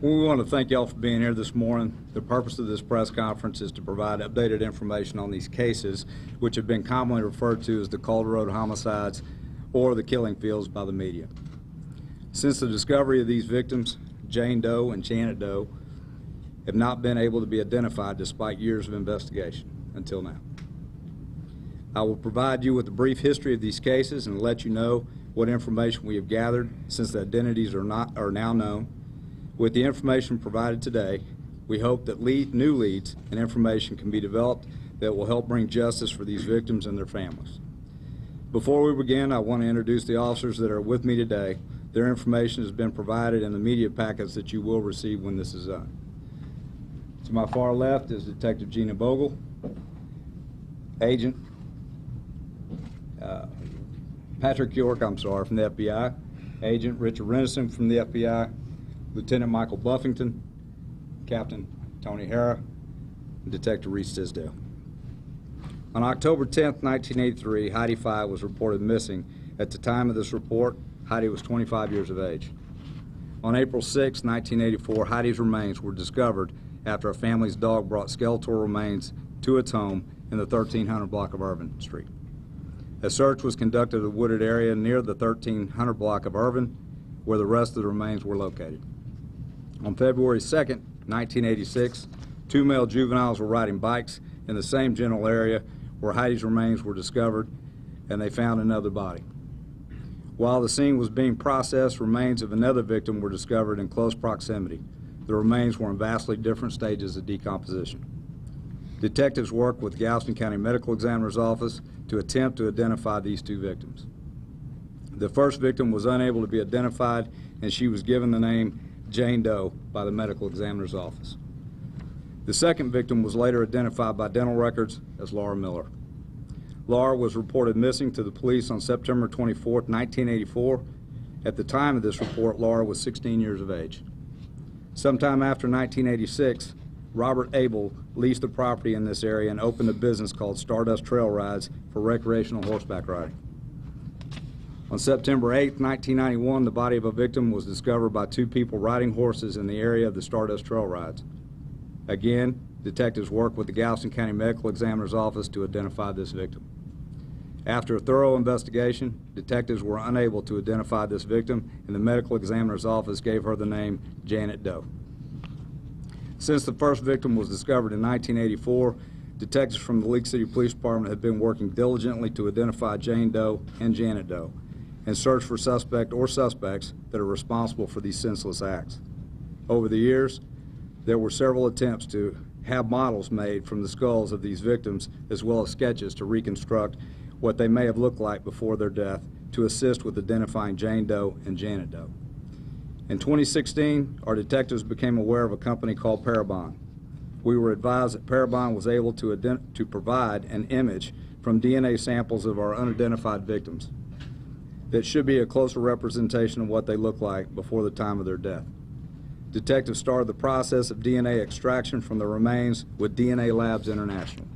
We want to thank y'all for being here this morning. The purpose of this press conference is to provide updated information on these cases, which have been commonly referred to as the Calder Road homicides or the killing fields by the media. Since the discovery of these victims, Jane Doe and Janet Doe have not been able to be identified despite years of investigation until now. I will provide you with a brief history of these cases and let you know what information we have gathered since the identities are now known. With the information provided today, we hope that new leads and information can be developed that will help bring justice for these victims and their families. Before we begin, I want to introduce the officers that are with me today. Their information has been provided in the media packets that you will receive when this is done. To my far left is Detective Gina Bogle, Agent Patrick York, from the FBI, Agent Richard Renison from the FBI, Lieutenant Michael Buffington, Captain Tony Hara, and Detective Reese Tisdale. On October 10, 1983, Heidi Fye was reported missing. At the time of this report, Heidi was 25 years of age. On April 6, 1984, Heidi's remains were discovered after a family's dog brought skeletal remains to its home in the 1300 block of Irvin Street. A search was conducted in the wooded area near the 1300 block of Irvin, where the rest of the remains were located. On February 2, 1986, two male juveniles were riding bikes in the same general area where Heidi's remains were discovered, and they found another body. While the scene was being processed, remains of another victim were discovered in close proximity. The remains were in vastly different stages of decomposition. Detectives worked with the Galveston County Medical Examiner's Office to attempt to identify these two victims. The first victim was unable to be identified, and she was given the name Jane Doe by the Medical Examiner's Office. The second victim was later identified by dental records as Laura Miller. Laura was reported missing to the police on September 24, 1984. At the time of this report, Laura was 16 years of age. Sometime after 1986, Robert Abel leased the property in this area and opened a business called Stardust Trail Rides for recreational horseback riding. On September 8, 1991, the body of a victim was discovered by two people riding horses in the area of the Stardust Trail Rides. Again, detectives worked with the Galveston County Medical Examiner's Office to identify this victim. After a thorough investigation, detectives were unable to identify this victim, and the Medical Examiner's Office gave her the name Janet Doe. Since the first victim was discovered in 1984, detectives from the League City Police Department have been working diligently to identify Jane Doe and Janet Doe and search for suspect or suspects that are responsible for these senseless acts. Over the years, there were several attempts to have models made from the skulls of these victims, as well as sketches to reconstruct what they may have looked like before their death to assist with identifying Jane Doe and Janet Doe. In 2016, our detectives became aware of a company called Parabon. We were advised that Parabon was able to provide an image from DNA samples of our unidentified victims that should be a closer representation of what they look like before the time of their death. Detectives started the process of DNA extraction from the remains with DNA Labs International.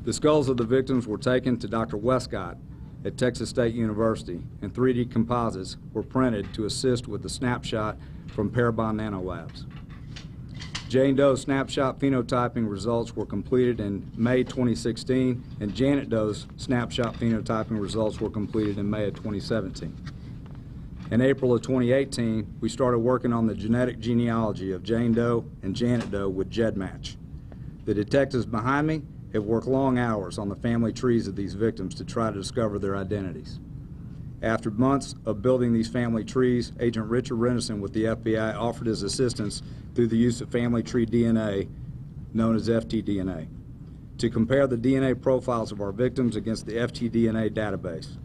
The skulls of the victims were taken to Dr. Westcott at Texas State University, and 3D composites were printed to assist with the snapshot from Parabon Nanolabs. Jane Doe's snapshot phenotyping results were completed in May 2016, and Janet Doe's snapshot phenotyping results were completed in May of 2017. In April of 2018, we started working on the genetic genealogy of Jane Doe and Janet Doe with GEDmatch. The detectives behind me have worked long hours on the family trees of these victims to try to discover their identities. After months of building these family trees, Agent Richard Renison with the FBI offered his assistance through the use of family tree DNA, known as FTDNA, to compare the DNA profiles of our victims against the FTDNA database.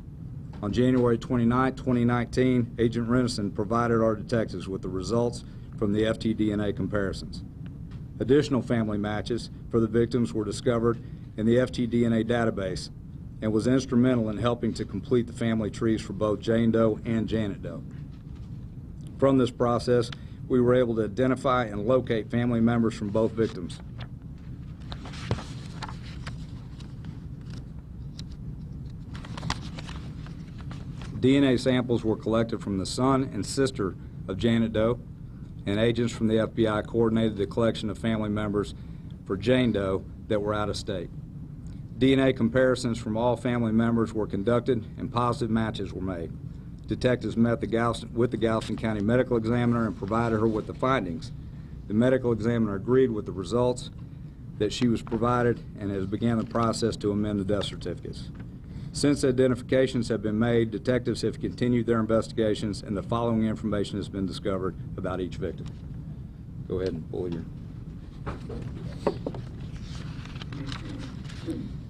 On January 29, 2019, Agent Renison provided our detectives with the results from the FTDNA comparisons. Additional family matches for the victims were discovered in the FTDNA database and was instrumental in helping to complete the family trees for both Jane Doe and Janet Doe. From this process, we were able to identify and locate family members from both victims. DNA samples were collected from the son and sister of Janet Doe, and agents from the FBI coordinated the collection of family members for Jane Doe that were out of state. DNA comparisons from all family members were conducted and positive matches were made. Detectives met with the Galveston County Medical Examiner and provided her with the findings. The medical examiner agreed with the results that she was provided and has begun the process to amend the death certificates. Since identifications have been made, detectives have continued their investigations and the following information has been discovered about each victim. Go ahead and pull your.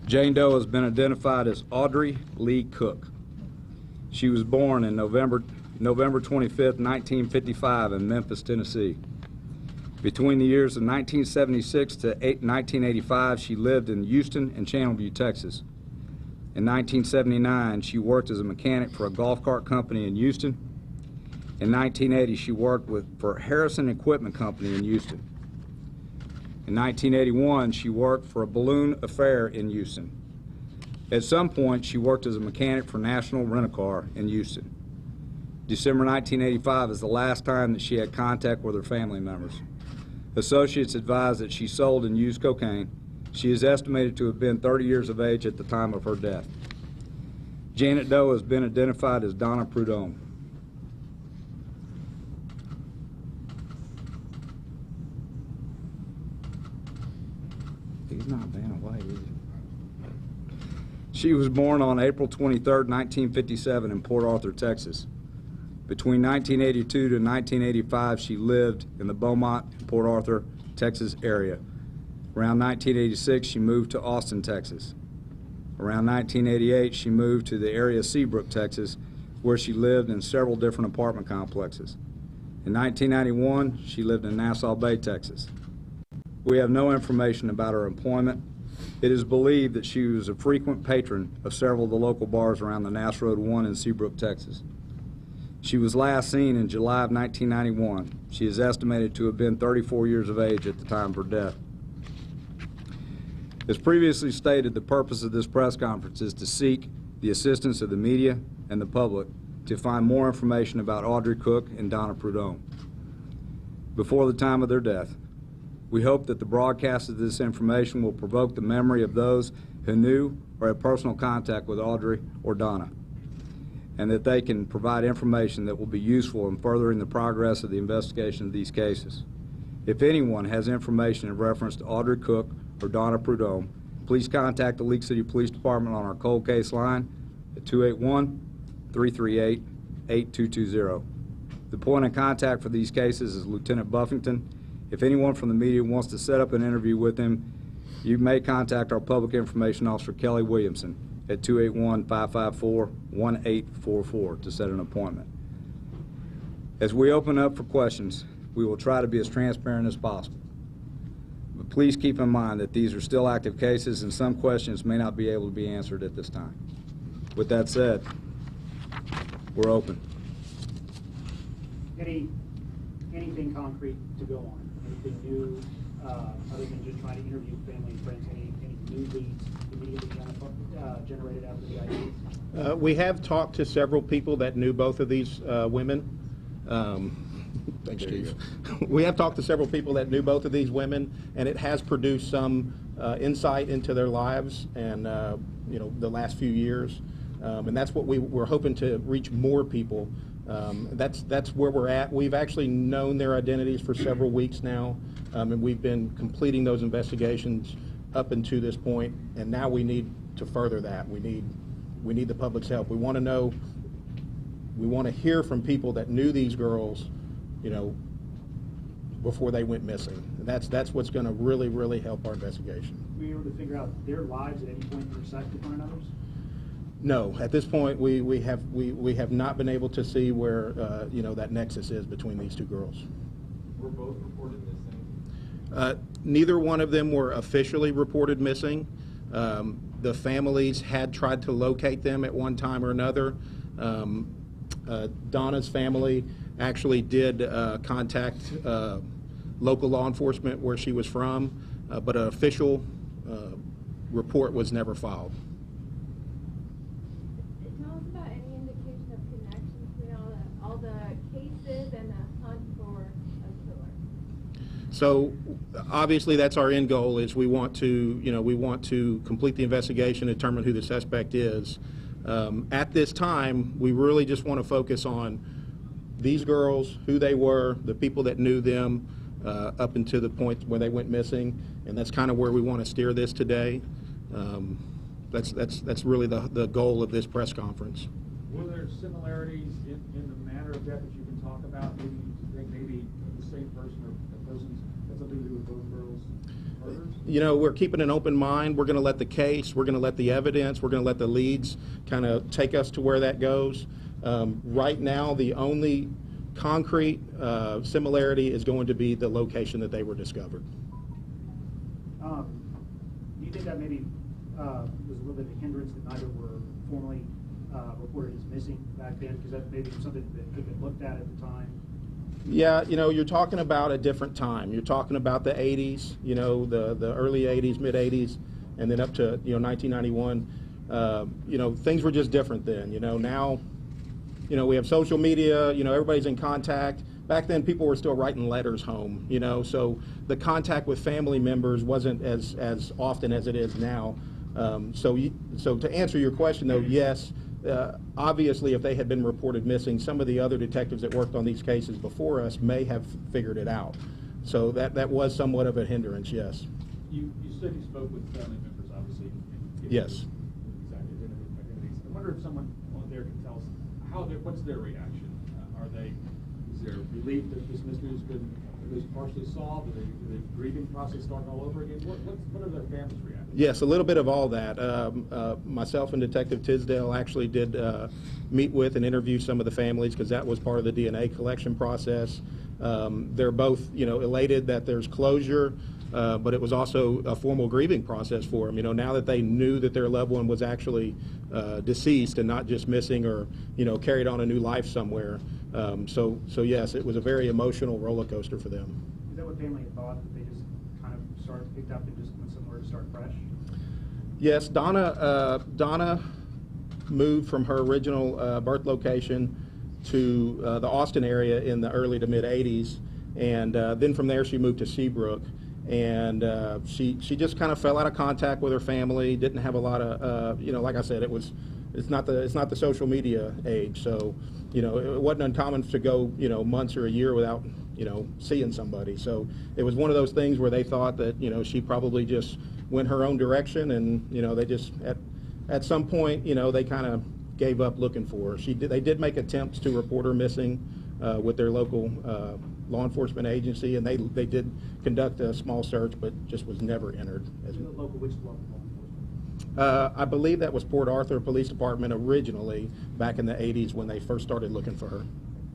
Jane Doe has been identified as Audrey Lee Cook. She was born in November 25th, 1955 in Memphis, Tennessee. Between the years of 1976 to 1985, she lived in Houston and Channelview, Texas. In 1979, she worked as a mechanic for a golf cart company in Houston. In 1980, she worked for Harrison Equipment Company in Houston. In 1981, she worked for a balloon affair in Houston. At some point, she worked as a mechanic for National Rent-A-Car in Houston. December 1985 is the last time that she had contact with her family members. Associates advised that she sold and used cocaine. She is estimated to have been 30 years of age at the time of her death. Janet Doe has been identified as Donna Prudhomme. He's not been away, is he? She was born on April 23, 1957 in Port Arthur, Texas. Between 1982 to 1985, she lived in the Beaumont, Port Arthur, Texas area. Around 1986, she moved to Austin, Texas. Around 1988, she moved to the area of Seabrook, Texas, where she lived in several different apartment complexes. In 1991, she lived in Nassau Bay, Texas. We have no information about her employment. It is believed that she was a frequent patron of several of the local bars around the Nass Road 1 in Seabrook, Texas. She was last seen in July of 1991. She is estimated to have been 34 years of age at the time of her death. As previously stated, the purpose of this press conference is to seek the assistance of the media and the public to find more information about Audrey Cook and Donna Prudhomme before the time of their death. We hope that the broadcast of this information will provoke the memory of those who knew or had personal contact with Audrey or Donna, and that they can provide information that will be useful in furthering the progress of the investigation of these cases. If anyone has information in reference to Audrey Cook or Donna Prudhomme, please contact the League City Police Department on our cold case line at 281-338-8220. The point of contact for these cases is Lieutenant Buffington. If anyone from the media wants to set up an interview with him, you may contact our Public Information Officer, Kelly Williamson, at 281-554-1844 to set an appointment. As we open up for questions, we will try to be as transparent as possible. But please keep in mind that these are still active cases and some questions may not be able to be answered at this time. With that said, we're open. Anything concrete to go on? Anything new, other than just trying to interview family and friends? Any new leads immediately generated after the IDs? We have talked to several people that knew both of these women. Thanks, Chief. We have talked to several people that knew both of these women, and it has produced some insight into their lives and the last few years. And that's what we're hoping to reach more people. That's where we're at. We've actually known their identities for several weeks now, and we've been completing those investigations up until this point. And now we need to further that. We need the public's help. We want to know. We want to hear from people that knew these girls, before they went missing. And that's what's going to really, really help our investigation. Were you able to figure out their lives at any point intersect with one another's? No, at this point we have not been able to see where that nexus is between these two girls. Were both reported missing? Neither one of them were officially reported missing. The families had tried to locate them at one time or another. Donna's family actually did contact local law enforcement where she was from, but an official report was never filed. Tell us about any indication of connection between all the cases and the hunt for a So obviously that's our end goal, is we want to complete the investigation, determine who the suspect is. At this time, we really just want to focus on these girls, who they were, the people that knew them up until the point where they went missing, and that's kind of where we want to steer this today. That's really the goal of this press conference. Were there similarities in the manner of death that you can talk about? Maybe you think maybe the same person or a person had something to do with both girls' murders? You know, we're keeping an open mind. We're going to let the case, we're going to let the evidence, we're going to let the leads kind of take us to where that goes. Right now, the only concrete similarity is going to be the location that they were discovered. Do you think that maybe was a little bit of a hindrance that neither were formally reported as missing back then? Because that maybe was something that could have been looked at the time. Yeah, you know, you're talking about a different time. You're talking about the 80s, you know, the early 80s, mid 80s, and then up to, you know, 1991. You know, things were just different then. You know, now, you know, we have social media, you know, everybody's in contact. Back then, people were still writing letters home, you know, so the contact with family members wasn't as often as it is now. So to answer your question, though, yes, obviously, if they had been reported missing, some of the other detectives that worked on these cases before us may have figured it out. So that was somewhat of a hindrance, yes. You said you spoke with family members, obviously. Yes. Exact identities. I wonder if someone on there can tell us what's their reaction? Is there relief that this mystery has been at least partially solved? Are the grieving process starting all over again? What are their families' reactions? Yes, a little bit of all that. Myself and Detective Tisdale actually did meet with and interview some of the families, because that was part of the DNA collection process. They're both, you know, elated that there's closure, but it was also a formal grieving process for them. You know, now that they knew that their loved one was actually deceased and not just missing or, you know, carried on a new life somewhere. So yes, it was a very emotional roller coaster for them. Is that what family had thought, that they just kind of picked up and just went somewhere to start fresh? Yes, Donna moved from her original birth location to the Austin area in the early to mid 80s, and then from there she moved to Seabrook, and she just kind of fell out of contact with her family. Didn't have a lot of you know, like I said, it's not the social media age, so you know, it wasn't uncommon to go, you know, months or a year without, you know, seeing somebody. So it was one of those things where they thought that, you know, she probably just went her own direction, and you know, they just at some point, you know, they kind of gave up looking for her. They did make attempts to report her missing with their local law enforcement agency, and they did conduct a small search, but just was never entered. Which local law enforcement? I believe that was Port Arthur Police Department originally, back in the 80s when they first started looking for her.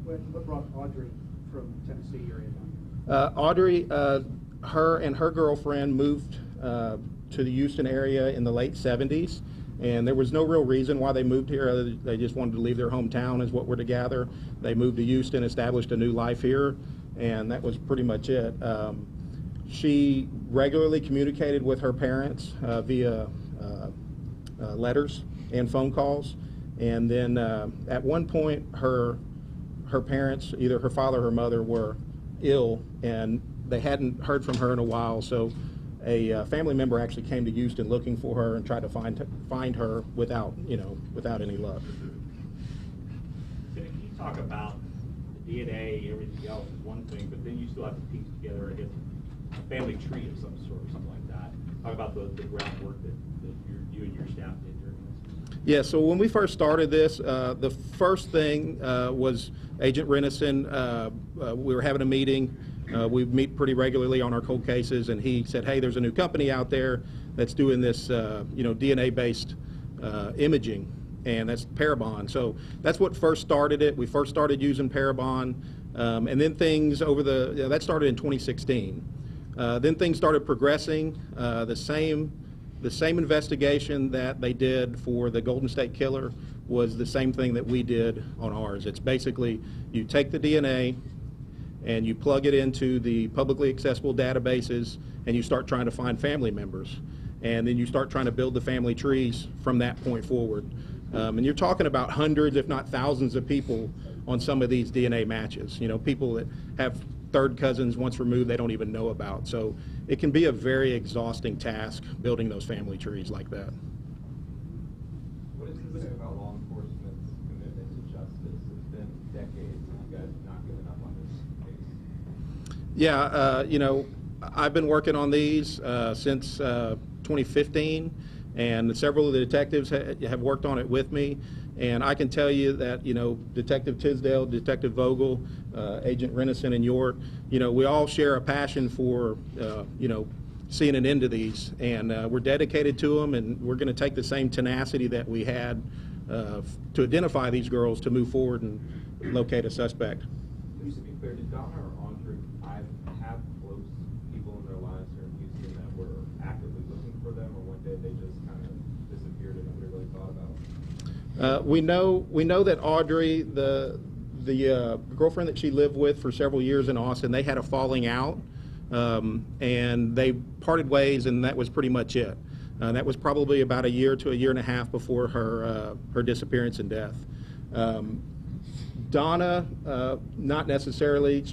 What brought Audrey from Tennessee area? Audrey, her and her girlfriend moved to the Houston area in the late 70s, and there was no real reason why they moved here. They just wanted to leave their hometown, is what we're to gather. They moved to Houston, established a new life here, and that was pretty much it. She regularly communicated with her parents via letters and phone calls, and then at one point her parents, either her father or her mother, were ill, and they hadn't heard from her in a while, so a family member actually came to Houston looking for her and tried to find her without any luck. Can you talk about the DNA, everything else is one thing, but then you still have to piece together a family tree of some sort or something like that. Talk about the groundwork that you and your staff did during this. Yeah, so when we first started this, the first thing was Agent Renison. We were having a meeting. We meet pretty regularly on our cold cases, and he said, hey, there's a new company out there that's doing this DNA-based imaging, and that's Parabon. So that's what first started it. We first started using Parabon, and then things that started in 2016. Then things started progressing. The same investigation that they did for the Golden State Killer was the same thing that we did on ours. It's basically you take the DNA and you plug it into the publicly accessible databases, and you start trying to find family members. And then you start trying to build the family trees from that point forward. And you're talking about hundreds, if not thousands of people on some of these DNA matches. You know, people that have third cousins once removed they don't even know about. So it can be a very exhausting task building those family trees like that. What does this say about law enforcement's commitment to justice? It's been decades and you guys have not given up on this case. Yeah, you know, I've been working on these since 2015, and several of the detectives have worked on it with me. And I can tell you that, you know, Detective Tisdale, Detective Vogel, Agent Renison and York, you know, we all share a passion for, you know, seeing an end to these. And we're dedicated to them, and we're going to take the same tenacity that we had to identify these girls to move forward and locate a suspect. Just to be clear, did Donna or Andre have close people in their lives here in Houston that were actively looking for them, or one day they just kind of disappeared and nobody really thought about it? We know that Audrey, the girlfriend that she lived with for several years in Austin, they had a falling out, and they parted ways, and that was pretty much it. That was probably about a year to a year and a half before her disappearance and death. Donna, not necessarily.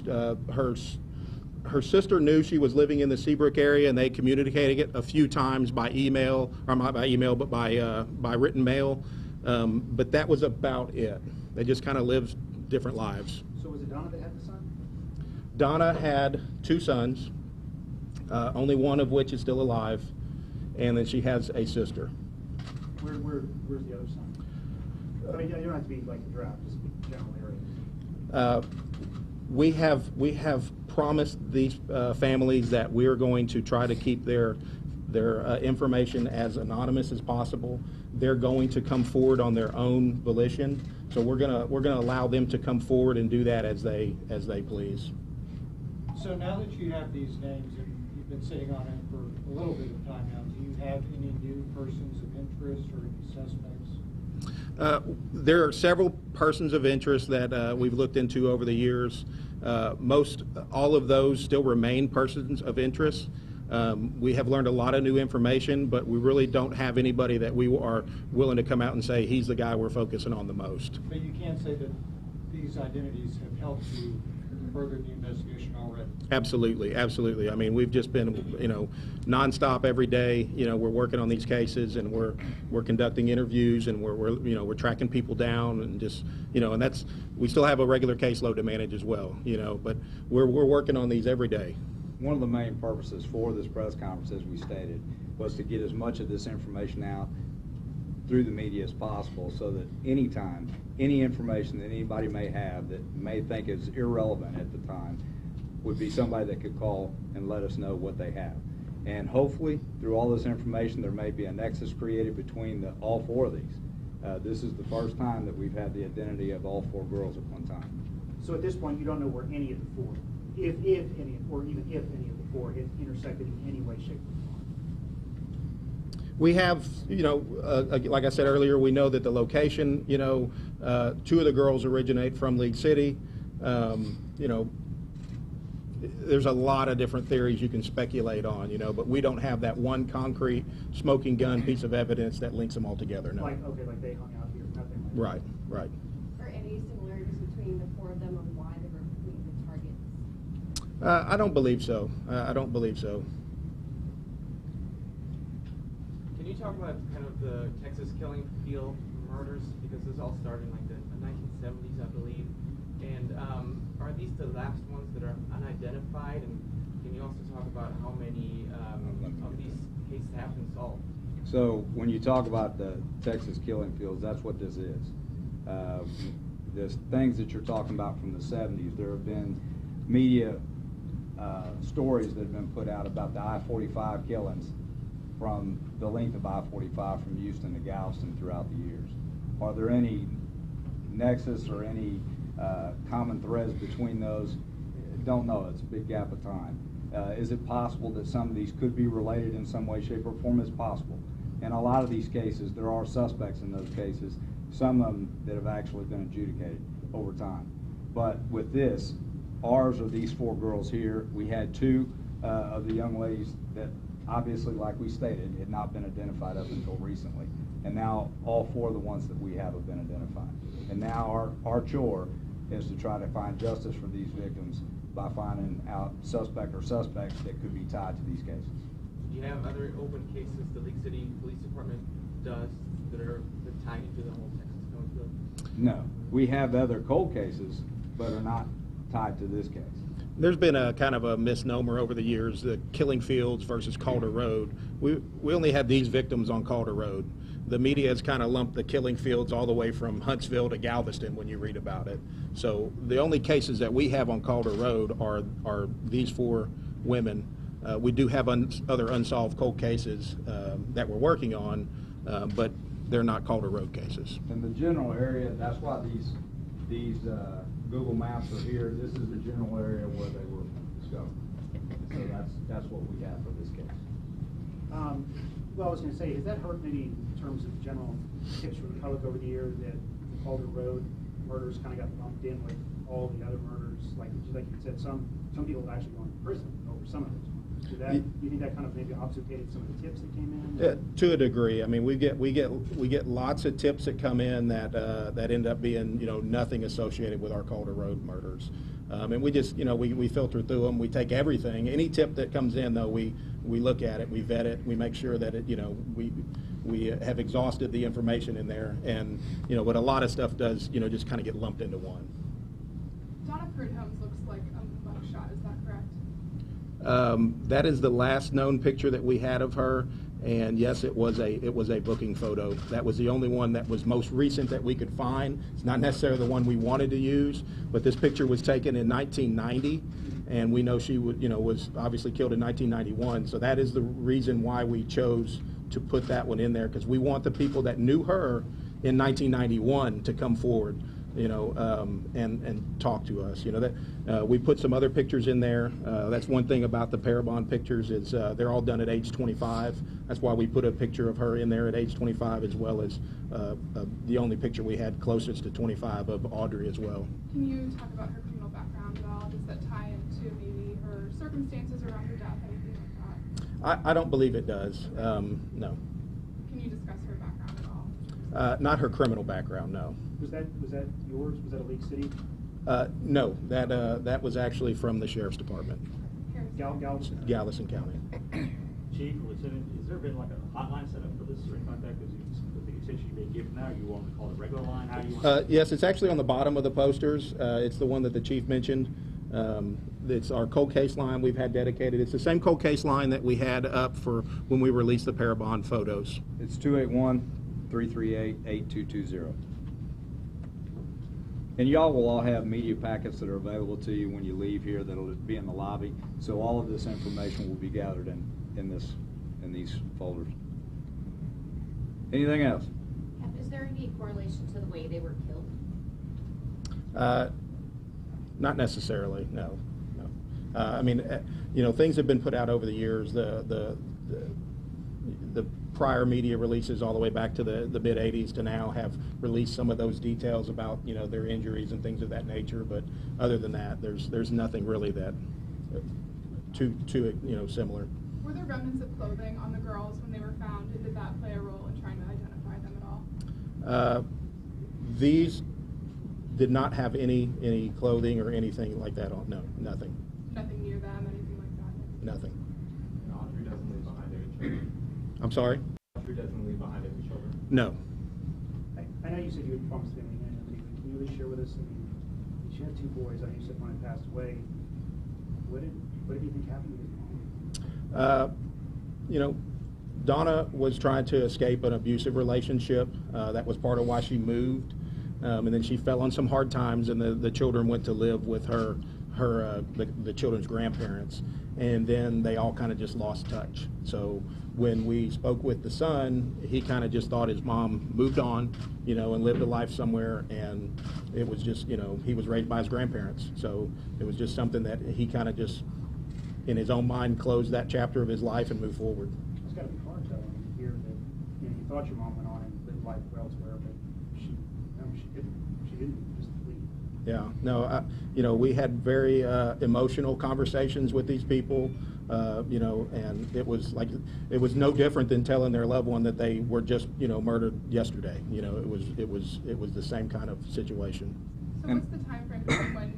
Her sister knew she was living in the Seabrook area, and they communicated it a few times by email, or not by email, but by written mail. But that was about it. They just kind of lived different lives. So was it Donna that had the son? Donna had 2 sons, only one of which is still alive, and then she has a sister. Where's the other son? I mean, you don't have to be like the draft, just general area. We have promised these families that we are going to try to keep their information as anonymous as possible. They're going to come forward on their own volition, so we're gonna allow them to come forward and do that as they please. So now that you have these names and you've been sitting on it for a little bit of time now, do you have any new persons of interest or any suspects? There are several persons of interest that we've looked into over the years. All of those still remain persons of interest. We have learned a lot of new information, but we really don't have anybody that we are willing to come out and say he's the guy we're focusing on the most. But you can say that these identities have helped you further the investigation already. Absolutely, absolutely. I mean, we've just been, you know, nonstop every day. You know, we're working on these cases, and we're conducting interviews, and we're tracking people down, and just, you know, and we still have a regular caseload to manage as well, you know, but we're working on these every day. One of the main purposes for this press conference, as we stated, was to get as much of this information out through the media as possible, so that anytime, any information that anybody may have that may think is irrelevant at the time would be somebody that could call and let us know what they have. And hopefully, through all this information, there may be a nexus created between all 4 of these. This is the first time that we've had the identity of all 4 girls at one time. So at this point, you don't know where any of the 4, if any, or even if any of the 4 had intersected in any way, shape, or form. We have, you know, like I said earlier, we know that the location, you know, 2 of the girls originate from League City. You know, there's a lot of different theories you can speculate on, you know, but we don't have that one concrete smoking gun piece of evidence that links them all together, no. Like they hung out here, nothing like that. Right, right. Are any similarities between the 4 of them on why they were between the targets? I don't believe so. I don't believe so. Can you talk about kind of the Texas killing field murders? Because this all started in like the 1970s, I believe. And are these the last ones that are unidentified? And can you also talk about how many of these cases have been solved? So when you talk about the Texas killing fields, that's what this is. There's things that you're talking about from the 70s. There have been media stories that have been put out about the I-45 killings from the length of I-45 from Houston to Galveston throughout the years. Are there any nexus or any common threads between those? Don't know. It's a big gap of time. Is it possible that some of these could be related in some way, shape, or form? It's possible. In a lot of these cases, there are suspects in those cases, some of them that have actually been adjudicated over time. But with this, ours are these 4 girls here. We had 2 of the young ladies that obviously, like we stated, had not been identified up until recently. And now all 4 of the ones that we have been identified. And now our chore is to try to find justice for these victims by finding out suspect or suspects that could be tied to these cases. Do you have other open cases the League City Police Department does that are tied into the whole Texas Killing Field? No, we have other cold cases, but are not tied to this case. There's been a kind of a misnomer over the years, the Killing Fields versus Calder Road. We only had these victims on Calder Road. The media has kind of lumped the Killing Fields all the way from Huntsville to Galveston when you read about it. So the only cases that we have on Calder Road are these 4 women. We do have other unsolved cold cases that we're working on, but they're not Calder Road cases. In the general area, that's why these Google Maps are here. This is the general area where they were discovered. So that's what we have for this case. Well, I was going to say, has that hurt maybe in terms of general tips from the public over the year that the Calder Road murders kind of got lumped in with all the other murders? Like you said, some people have actually gone to prison over some of those murders. Do you think that kind of maybe obfuscated some of the tips that came in? To a degree. I mean, we get lots of tips that come in that end up being nothing associated with our Calder Road murders. And we just we filter through them. We take everything. Any tip that comes in, though, we look at it, we vet it, we make sure that it we have exhausted the information in there. And but a lot of stuff does just kind of get lumped into one. Donna Prudhome's looks like a mugshot. Is that correct? That is the last known picture that we had of her, and yes, it was a booking photo. That was the only one that was most recent that we could find. It's not necessarily the one we wanted to use, but this picture was taken in 1990, and we know she was obviously killed in 1991. So that is the reason why we chose to put that one in there, because we want the people that knew her in 1991 to come forward. And talk to us. We put some other pictures in there. That's one thing about the Parabon pictures is they're all done at age 25. That's why we put a picture of her in there at age 25, as well as the only picture we had closest to 25 of Audrey as well. Can you talk about her criminal background at all? Does that tie into maybe her circumstances around her death, anything like that? I don't believe it does. No. Can you discuss her background at all? Not her criminal background, no. Was that yours? Was that a League City? No, that was actually from the Sheriff's Department, Galveston? Galveston County. Chief or Lieutenant, has there been like a hotline set up for this or anything like that? Because with the attention you may give now, you want to call it a regular line? How do you want Yes, it's actually on the bottom of the posters. It's the one that the chief mentioned. It's our cold case line we've had dedicated. It's the same cold case line that we had up for when we released the Parabon photos. It's 281-338-8220. And y'all will all have media packets that are available to you when you leave here that'll be in the lobby. So all of this information will be gathered in these folders. Anything else? Is there any correlation to the way they were killed? Not necessarily, no. I mean, things have been put out over the years. The prior media releases all the way back to the mid 80s to now have released some of those details about their injuries and things of that nature. But other than that, there's nothing really that too similar. Were there remnants of clothing on the girls when they were found, and did that play a role in trying to identify them at all? These did not have any clothing or anything like that on. No, nothing. Nothing near them, anything like that? Nothing. And Audrey doesn't leave behind any children. I'm sorry? Audrey doesn't leave behind any children. No. I know you said you had promised them anonymity, but can you really share with us? I mean, she had 2 boys. I know you said one had passed away. What did you think happened to his mom? Donna was trying to escape an abusive relationship. That was part of why she moved. And then she fell on some hard times, and the children went to live with the children's grandparents. And then they all kind of just lost touch. So when we spoke with the son, he kind of just thought his mom moved on, and lived a life somewhere. And it was just, he was raised by his grandparents. So it was just something that he kind of just, in his own mind, closed that chapter of his life and moved forward. It's got to be hard, though, when you hear that you thought your mom went on and lived life elsewhere, but she didn't just leave. Yeah, no, we had very emotional conversations with these people, and it was no different than telling their loved one that they were just, murdered yesterday. It was the same kind of situation. So what's the time frame between when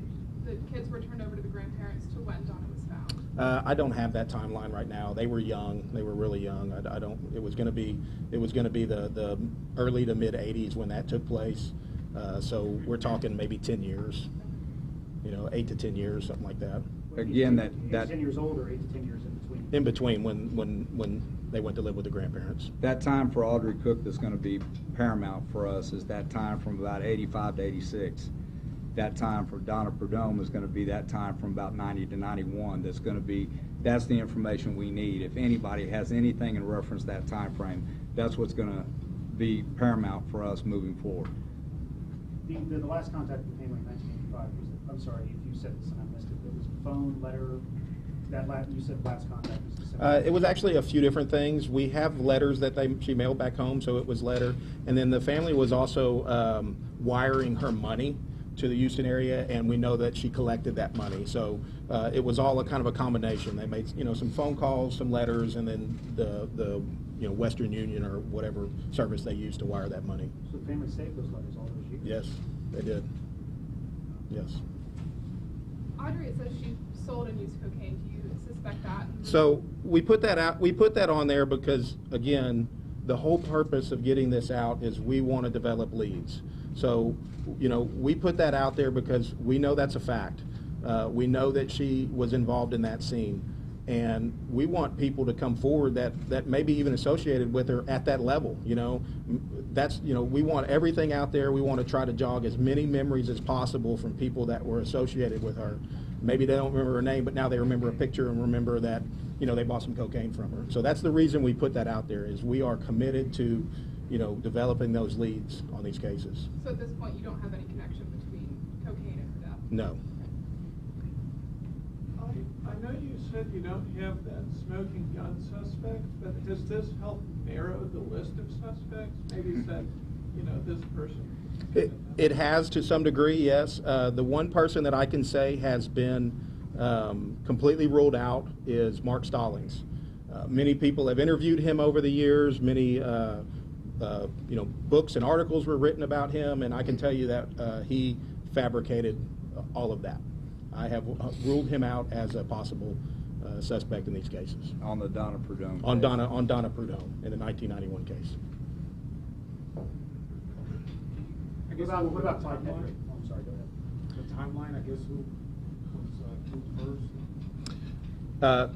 the kids were turned over to the grandparents grandparents to when Donna was found? I don't have that timeline right now. They were young. They were really young. I don't. It was going to be the early to mid '80s when that took place. So we're talking maybe 10 years. 8 to 10 years, something like that. Again, that 10 years old or 8 to 10 years in between? In between when they went to live with the grandparents. that time for Audrey Cook that's going to be paramount for us is that time from about 85 to 86. That time for Donna Prudhomme is going to be that time from about 90 to 91. That's the information we need. If anybody has anything in reference to that time frame, that's what's going to be paramount for us moving forward. The last contact with the family in 1985 was, I'm sorry if you said this and I missed it, it was phone, letter, you said last contact was December. It was actually a few different things. We have letters that she mailed back home, so it was letter. And then the family was also wiring her money to the Houston area, and we know that she collected that money. So it was all a kind of a combination. They made some phone calls, some letters, and then the Western Union or whatever service they used to wire that money. So the family saved those letters all those years? Yes, they did. Yes. Audrey, it says she sold and used cocaine. Do you suspect that? So we put that out. We put that on there because, again, the whole purpose of getting this out is we want to develop leads. So, we put that out there because we know that's a fact. We know that she was involved in that scene, and we want people to come forward that maybe even associated with her at that level. We want everything out there. We want to try to jog as many memories as possible from people that were associated with her. Maybe they don't remember her name, but now they remember a picture and remember that they bought some cocaine from her. So that's the reason we put that out there, is we are committed to developing those leads on these cases. So at this point, you don't have any connection between cocaine and her death? No. I know you said you don't have that smoking gun suspect, but does this help narrow the list of suspects? Maybe said, this person. It has to some degree, yes. The one person that I can say has been completely ruled out is Mark Stallings. Many people have interviewed him over the years. Many books and articles were written about him, and I can tell you that he fabricated all of that. I have ruled him out as a possible suspect in these cases. On the Donna Prudhomme On case. Donna Prudhomme in the 1991 case. What about Todd Hedrick? Oh, I'm sorry, go ahead. The timeline, I guess, who was first?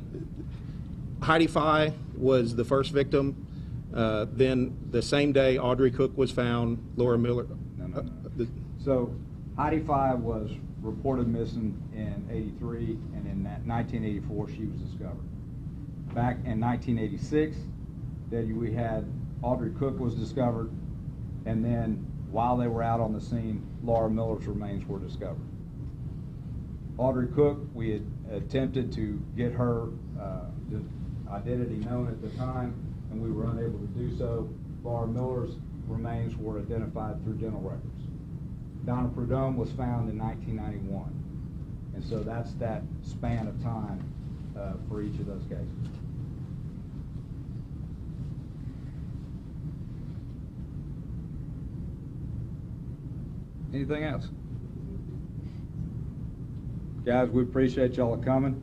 Heidi Fye was the first victim. Then the same day Audrey Cook was found, Laura Miller. No. So Heidi Fye was reported missing in '83, and in 1984 she was discovered. Back in 1986, then we had Audrey Cook was discovered, and then while they were out on the scene, Laura Miller's remains were discovered. Audrey Cook, we had attempted to get her identity known at the time, and we were unable to do so. Laura Miller's remains were identified through dental records. Donna Prudhomme was found in 1991, and so that's that span of time for each of those cases. Anything else? Guys, we appreciate y'all coming.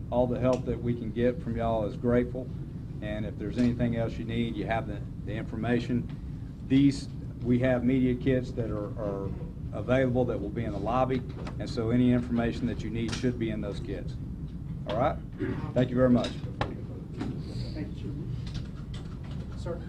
All the help that we can get from y'all is grateful, and if there's anything else you need, you have the information. We have media kits that are available that will be in the lobby, and so any information that you need should be in those kits. All right? Thank you very much. Thank you, Chief. Sir?